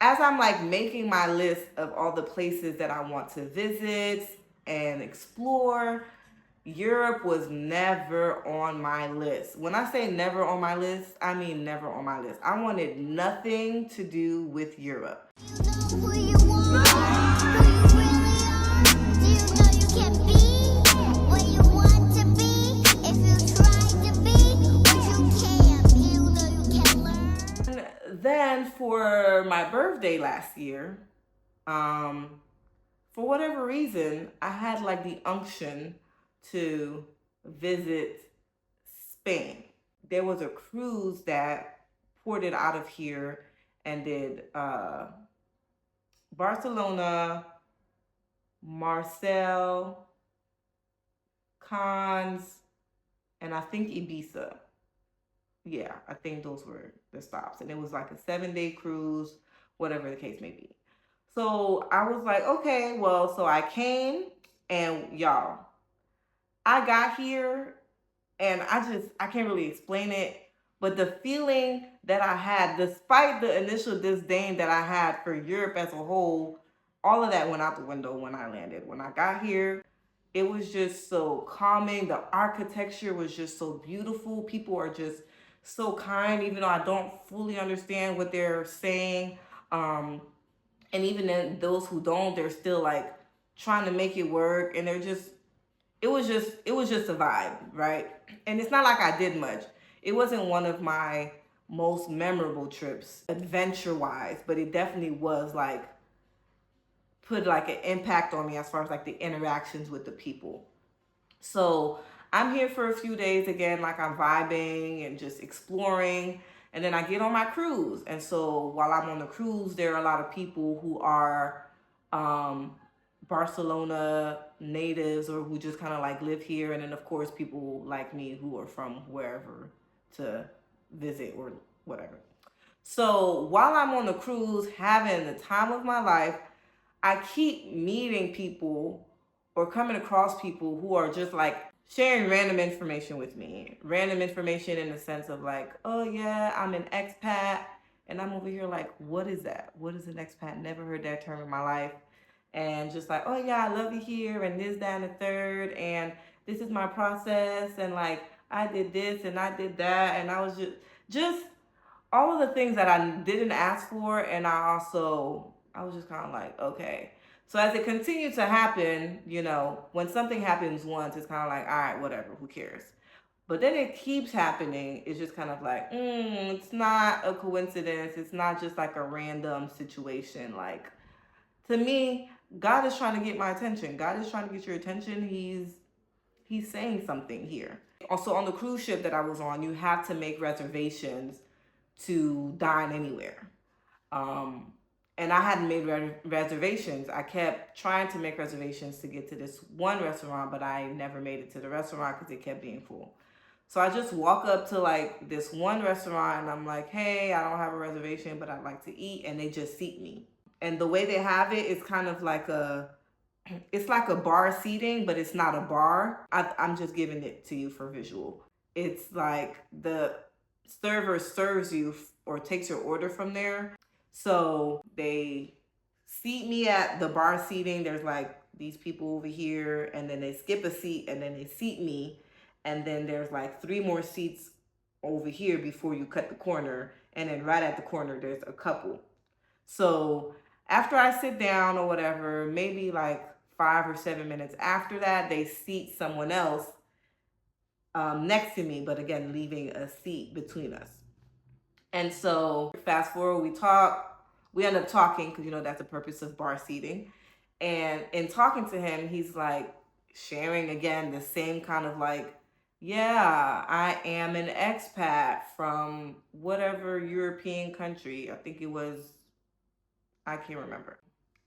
as I'm like making my list of all the places that I want to visit and explore, Europe was never on my list. When I say never on my list, I mean never on my list. I wanted nothing to do with Europe. You know who you want, who you really are. Do you know you can be where you want to be? If you try to be what you can, you know you can learn. Then for my birthday last year, for whatever reason, I had like the unction to visit Spain. There was a cruise that ported out of here and did Barcelona, Marseille, Cannes, and I think Ibiza. Yeah, I think those were the stops. And it was like a 7-day cruise, whatever the case may be. So I was like, okay, well, so I came and y'all, I got here and I can't really explain it, but the feeling that I had, despite the initial disdain that I had for Europe as a whole, all of that went out the window when I landed. When I got here, it was just so calming. The architecture was just so beautiful. People are just so kind, even though I don't fully understand what they're saying. And even then, those who don't, they're still like trying to make it work, and it was just a vibe, right? And it's not like I did much. It wasn't one of my most memorable trips adventure wise, but it definitely was like put like an impact on me as far as like the interactions with the people. So I'm here for a few days again, like I'm vibing and just exploring. And then I get on my cruise. And so while I'm on the cruise, there are a lot of people who are um, Barcelona natives or who just kind of like live here. And then, of course, people like me who are from wherever to visit or whatever. So while I'm on the cruise having the time of my life, I keep meeting people or coming across people who are just like sharing random information with me. Random information in the sense of like, oh yeah, I'm an expat. And I'm over here like, what is that? What is an expat? Never heard that term in my life. And just like, oh yeah, I love it here and this, that, and the third. And this is my process. And like, I did this and I did that. And I was just all of the things that I didn't ask for, and I was just kind of like, okay. So as it continued to happen, when something happens once, it's kind of like, all right, whatever, who cares? But then it keeps happening. It's just kind of like, it's not a coincidence. It's not just like a random situation. Like, to me, God is trying to get my attention. God is trying to get your attention. He's saying something here. Also, on the cruise ship that I was on, you have to make reservations to dine anywhere. And I hadn't made reservations. I kept trying to make reservations to get to this one restaurant, but I never made it to the restaurant because it kept being full. So I just walk up to like this one restaurant and I'm like, hey, I don't have a reservation, but I'd like to eat. And they just seat me. And the way they have it is kind of like it's like a bar seating, but it's not a bar. I'm just giving it to you for visual. It's like the server serves you or takes your order from there. So they seat me at the bar seating. There's like these people over here, and then they skip a seat and then they seat me. And then there's like 3 more seats over here before you cut the corner. And then right at the corner, there's a couple. So after I sit down or whatever, maybe like 5 or 7 minutes after that, they seat someone else next to me, but again, leaving a seat between us. And so fast forward, we end up talking because, that's the purpose of bar seating. And in talking to him, he's like sharing again the same kind of like, yeah, I am an expat from whatever European country. I think it was, I can't remember.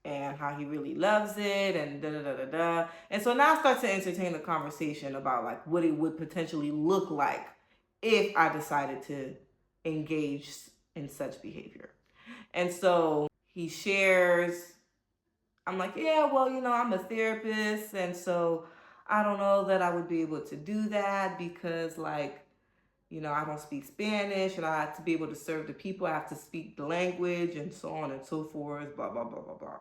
And how he really loves it and da da da da da. And so now I start to entertain the conversation about like what it would potentially look like if I decided to engage in such behavior. And so he shares, I'm like, yeah, well, I'm a therapist. And so I don't know that I would be able to do that because like, I don't speak Spanish, and I have to be able to serve the people. I have to speak the language, and so on and so forth, blah, blah, blah, blah, blah.